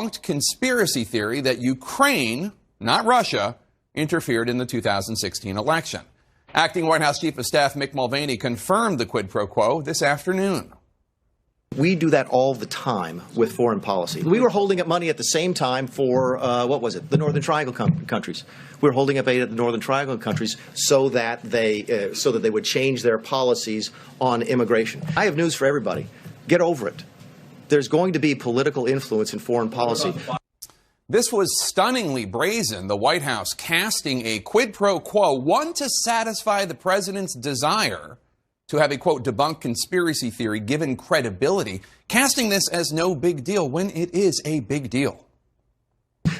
debunked conspiracy theory that Ukraine, not Russia, interfered in the 2016 election. Acting White House Chief of Staff Mick Mulvaney confirmed the quid pro quo this afternoon. We do that all the time with foreign policy. We were holding up money at the same time for, the Northern Triangle countries. We were holding up aid at the Northern Triangle countries so that they would change their policies on immigration. I have news for everybody. Get over it. There's going to be political influence in foreign policy. This was stunningly brazen, the White House casting a quid pro quo, one to satisfy the president's desire to have a, quote, debunked conspiracy theory given credibility, casting this as no big deal when it is a big deal.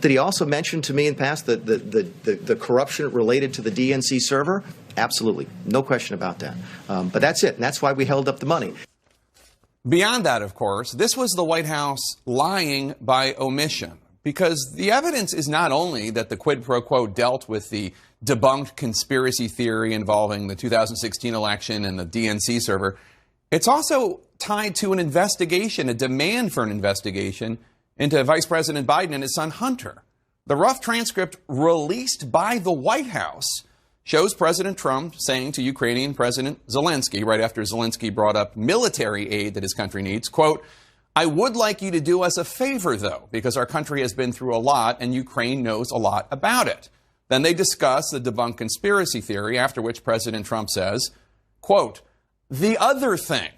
Did he also mention to me in the past the corruption related to the DNC server? Absolutely. No question about that. But that's it. And that's why we held up the money. Beyond that, of course, this was the White House lying by omission. Because the evidence is not only that the quid pro quo dealt with the debunked conspiracy theory involving the 2016 election and the DNC server, it's also tied to an investigation, a demand for an investigation into Vice President Biden and his son Hunter. The rough transcript released by the White House shows President Trump saying to Ukrainian President Zelensky, right after Zelensky brought up military aid that his country needs, quote, "I would like you to do us a favor, though, because our country has been through a lot and Ukraine knows a lot about it." Then they discuss the debunked conspiracy theory, after which President Trump says, quote, "The other thing,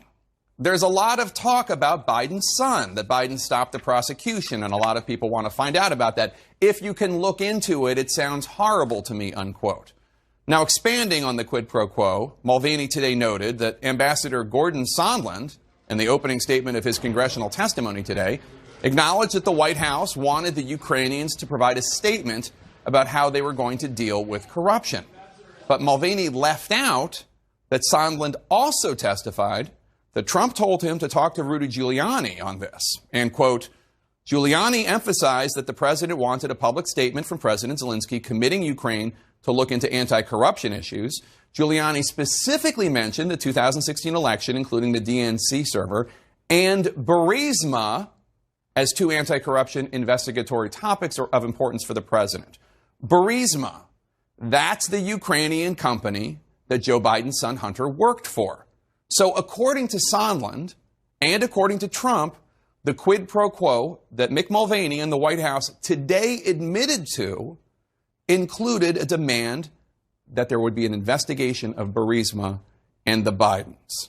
there's a lot of talk about Biden's son, that Biden stopped the prosecution, and a lot of people want to find out about that. If you can look into it, it sounds horrible to me," unquote. Now, expanding on the quid pro quo, Mulvaney today noted that Ambassador Gordon Sondland, in the opening statement of his congressional testimony today, acknowledged that the White House wanted the Ukrainians to provide a statement about how they were going to deal with corruption. But Mulvaney left out that Sondland also testified that Trump told him to talk to Rudy Giuliani on this. And, quote, "Giuliani emphasized that the president wanted a public statement from President Zelensky committing Ukraine to look into anti-corruption issues. Giuliani specifically mentioned the 2016 election, including the DNC server, and Burisma as two anti-corruption investigatory topics of importance for the president." Burisma, that's the Ukrainian company that Joe Biden's son Hunter worked for. So according to Sondland and according to Trump, the quid pro quo that Mick Mulvaney and the White House today admitted to included a demand that there would be an investigation of Burisma and the Bidens.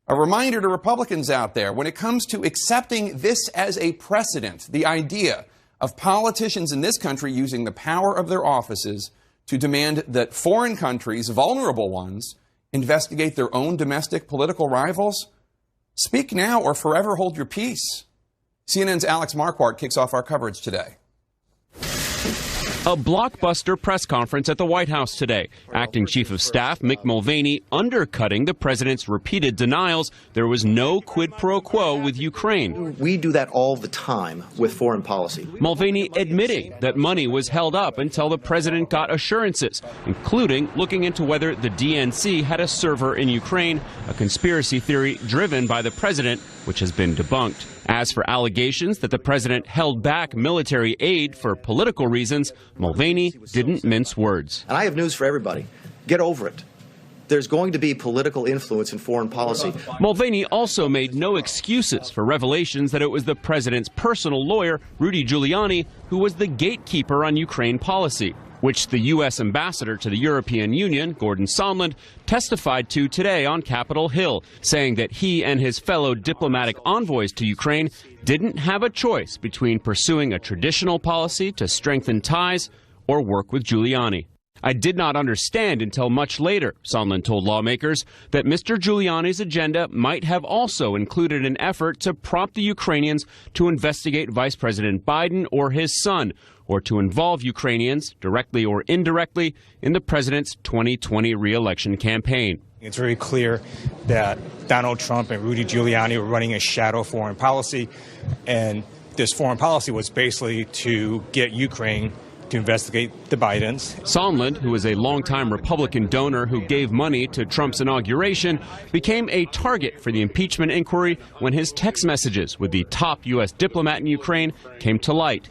A reminder to Republicans out there, when it comes to accepting this as a precedent, the idea of politicians in this country using the power of their offices to demand that foreign countries, vulnerable ones, investigate their own domestic political rivals, speak now or forever hold your peace. CNN's Alex Marquardt kicks off our coverage today. A blockbuster press conference at the White House today. Acting Chief of Staff Mick Mulvaney undercutting the president's repeated denials there was no quid pro quo with Ukraine. We do that all the time with foreign policy. Mulvaney admitting that money was held up until the president got assurances, including looking into whether the DNC had a server in Ukraine, a conspiracy theory driven by the president, which has been debunked. As for allegations that the president held back military aid for political reasons, Mulvaney didn't mince words. And I have news for everybody. Get over it. There's going to be political influence in foreign policy. Mulvaney also made no excuses for revelations that it was the president's personal lawyer, Rudy Giuliani, who was the gatekeeper on Ukraine policy, which the U.S. ambassador to the European Union, Gordon Sondland, testified to today on Capitol Hill, saying that he and his fellow diplomatic envoys to Ukraine didn't have a choice between pursuing a traditional policy to strengthen ties or work with Giuliani. "I did not understand until much later," Sondland told lawmakers, that Mr. Giuliani's agenda might have also included an effort to prompt the Ukrainians to investigate Vice President Biden or his son, or to involve Ukrainians, directly or indirectly, in the president's 2020 re-election campaign. It's very clear that Donald Trump and Rudy Giuliani were running a shadow foreign policy, and this foreign policy was basically to get Ukraine to investigate the Bidens. Sondland, who is a longtime Republican donor who gave money to Trump's inauguration, became a target for the impeachment inquiry when his text messages with the top U.S. diplomat in Ukraine came to light.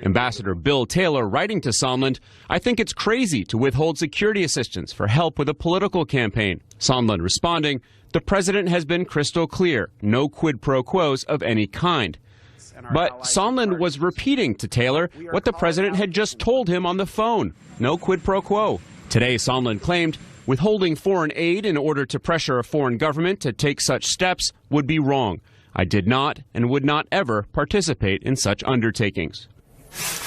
Ambassador Bill Taylor writing to Sondland, "I think it's crazy to withhold security assistance for help with a political campaign." Sondland responding, "The president has been crystal clear, no quid pro quos of any kind." But Sondland was repeating to Taylor what the president had just told him on the phone, no quid pro quo. Today, Sondland claimed withholding foreign aid in order to pressure a foreign government to take such steps would be wrong. "I did not and would not ever participate in such undertakings."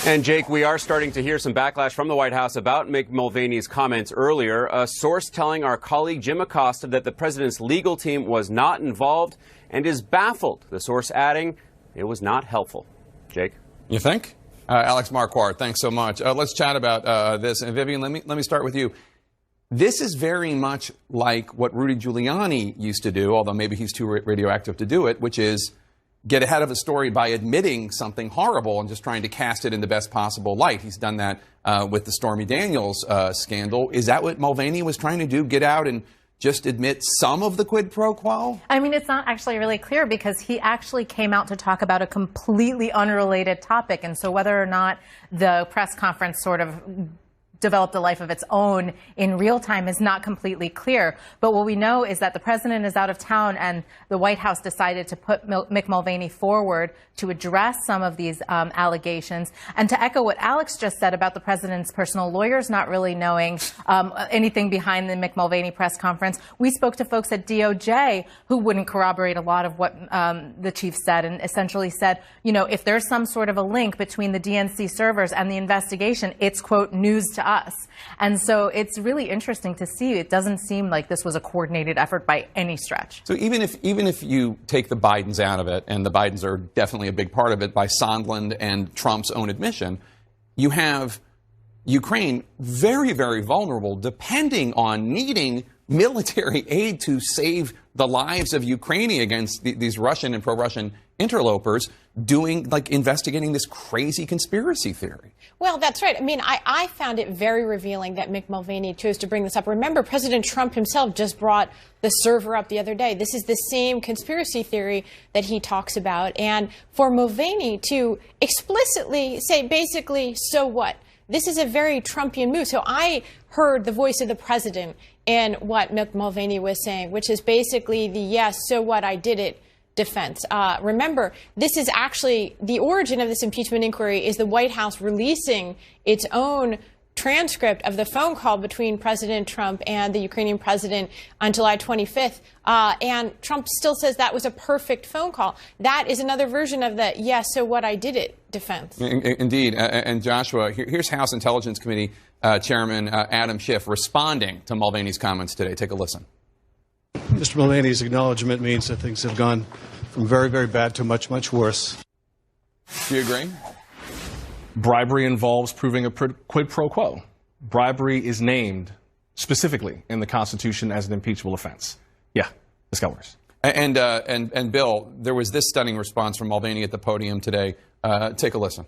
And Jake, we are starting to hear some backlash from the White House about Mick Mulvaney's comments earlier. A source telling our colleague Jim Acosta that the president's legal team was not involved and is baffled. The source adding it was not helpful. Jake? You think? Alex Marquardt, thanks so much. Let's chat about this. And Vivian, let me start with you. This is very much like what Rudy Giuliani used to do, although maybe he's too radioactive to do it, which is get ahead of a story by admitting something horrible and just trying to cast it in the best possible light. He's done that with the Stormy Daniels scandal. Is that what Mulvaney was trying to do, get out and just admit some of the quid pro quo? I mean, it's not actually really clear because he actually came out to talk about a completely unrelated topic. And so whether or not the press conference sort of developed a life of its own in real time is not completely clear. But what we know is that the president is out of town and the White House decided to put Mick Mulvaney forward to address some of these allegations. And to echo what Alex just said about the president's personal lawyers not really knowing anything behind the Mick Mulvaney press conference, we spoke to folks at DOJ who wouldn't corroborate a lot of what the chief said and essentially said, you know, if there's some sort of a link between the DNC servers and the investigation, it's, quote, news to us. And so it's really interesting to see. It doesn't seem like this was a coordinated effort by any stretch. So even if you take the Bidens out of it, and the Bidens are definitely a big part of it by Sondland and Trump's own admission, you have Ukraine very, very vulnerable, depending on needing military aid to save the lives of Ukraine against these Russian and pro-Russian interlopers, investigating this crazy conspiracy theory. Well, that's right. I mean, I found it very revealing that Mick Mulvaney chose to bring this up. Remember, President Trump himself just brought the server up the other day. This is the same conspiracy theory that he talks about. And for Mulvaney to explicitly say, basically, so what? This is a very Trumpian move. So I heard the voice of the president in what Mick Mulvaney was saying, which is basically the yes, so what, I did it defense. Remember, this is actually the origin of this impeachment inquiry is the White House releasing its own transcript of the phone call between President Trump and the Ukrainian president on July 25th. And Trump still says that was a perfect phone call. That is another version of the yes, so what, I did it defense. Indeed. And Joshua, here's House Intelligence Committee Chairman Adam Schiff responding to Mulvaney's comments today. Take a listen. Mr. Mulvaney's acknowledgement means that things have gone from very, very bad to much, much worse. Do you agree? Bribery involves proving a quid pro quo. Bribery is named specifically in the Constitution as an impeachable offense. Yeah, it's got worse. And Bill, there was this stunning response from Mulvaney at the podium today. Take a listen.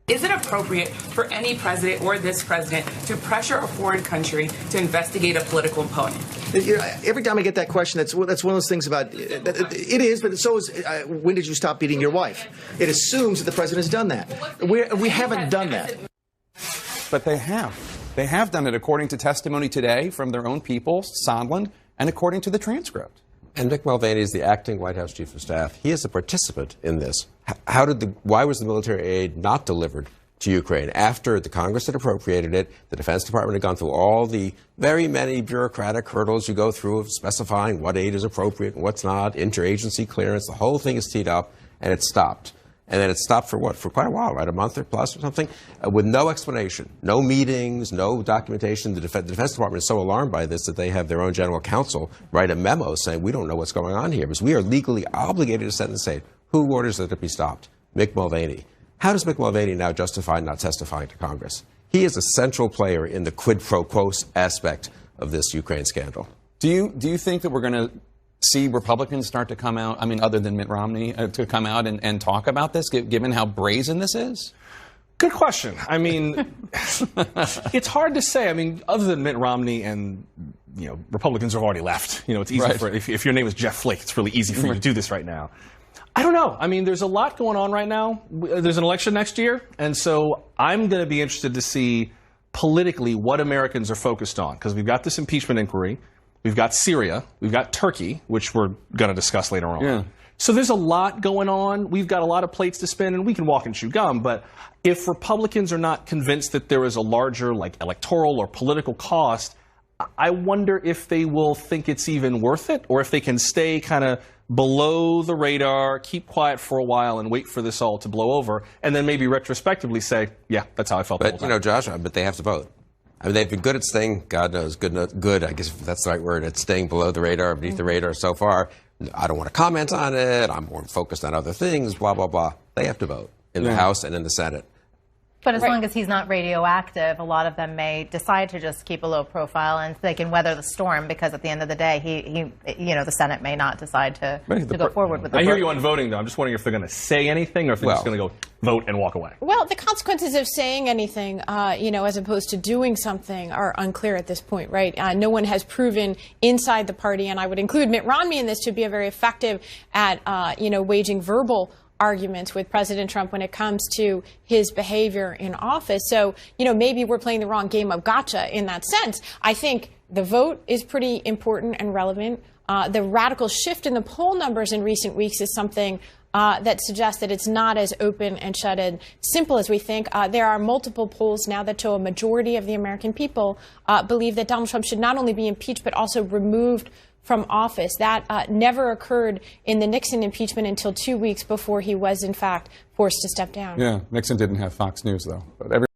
Is it appropriate for any president or this president to pressure a foreign country to investigate a political opponent? You know, every time I get that question, that's one of those things about it is, but so is when did you stop beating your wife? It assumes that the president has done that. We haven't done that. But they have. They have done it according to testimony today from their own people, Sondland, and according to the transcript. And Mick Mulvaney is the acting White House Chief of Staff. He is a participant in this. Why was the military aid not delivered to Ukraine after the Congress had appropriated it? The Defense Department had gone through all the very many bureaucratic hurdles you go through of specifying what aid is appropriate and what's not, interagency clearance. The whole thing is teed up, and it stopped. And then it stopped for what? For quite a while, right? A month or plus or something, with no explanation, no meetings, no documentation. The Defense Department is so alarmed by this that they have their own general counsel write a memo saying, we don't know what's going on here, because we are legally obligated to send and say, who orders that it be stopped? Mick Mulvaney. How does Mick Mulvaney now justify not testifying to Congress? He is a central player in the quid pro quo aspect of this Ukraine scandal. Do you think that we're going to see Republicans start to come out, I mean, other than Mitt Romney, to come out and talk about this, given how brazen this is? Good question. I mean, it's hard to say. I mean, other than Mitt Romney and, Republicans have already left. It's easy for, if your name is Jeff Flake, it's really easy for you to do this right now. I don't know. I mean, there's a lot going on right now. There's an election next year, and so I'm going to be interested to see politically what Americans are focused on, because we've got this impeachment inquiry, we've got Syria, we've got Turkey, which we're going to discuss later on. Yeah. So there's a lot going on. We've got a lot of plates to spin, and we can walk and chew gum, but if Republicans are not convinced that there is a larger, electoral or political cost, I wonder if they will think it's even worth it, or if they can stay kind of below the radar, keep quiet for a while, and wait for this all to blow over, and then maybe retrospectively say, yeah, that's how I felt. But, Josh, but they have to vote. I mean, they've been good at staying, God knows, good, I guess if that's the right word, at staying below the radar, beneath the radar so far. I don't want to comment on it. I'm more focused on other things, blah, blah, blah. They have to vote in the House and in the Senate. But as long as he's not radioactive, a lot of them may decide to just keep a low profile, and they can weather the storm, because at the end of the day, the Senate may not decide to go forward with it. I hear you on voting, though. I'm just wondering if they're going to say anything, or if they're just going to go vote and walk away. Well, the consequences of saying anything, as opposed to doing something, are unclear at this point, right? No one has proven inside the party, and I would include Mitt Romney in this, to be very effective at, waging verbal arguments with President Trump when it comes to his behavior in office. So, maybe we're playing the wrong game of gotcha in that sense. I think the vote is pretty important and relevant. The radical shift in the poll numbers in recent weeks is something that suggests that it's not as open and shut and simple as we think. There are multiple polls now that show a majority of the American people believe that Donald Trump should not only be impeached but also removed from office. That never occurred in the Nixon impeachment until 2 weeks before he was, in fact, forced to step down. Yeah, Nixon didn't have Fox News, though. But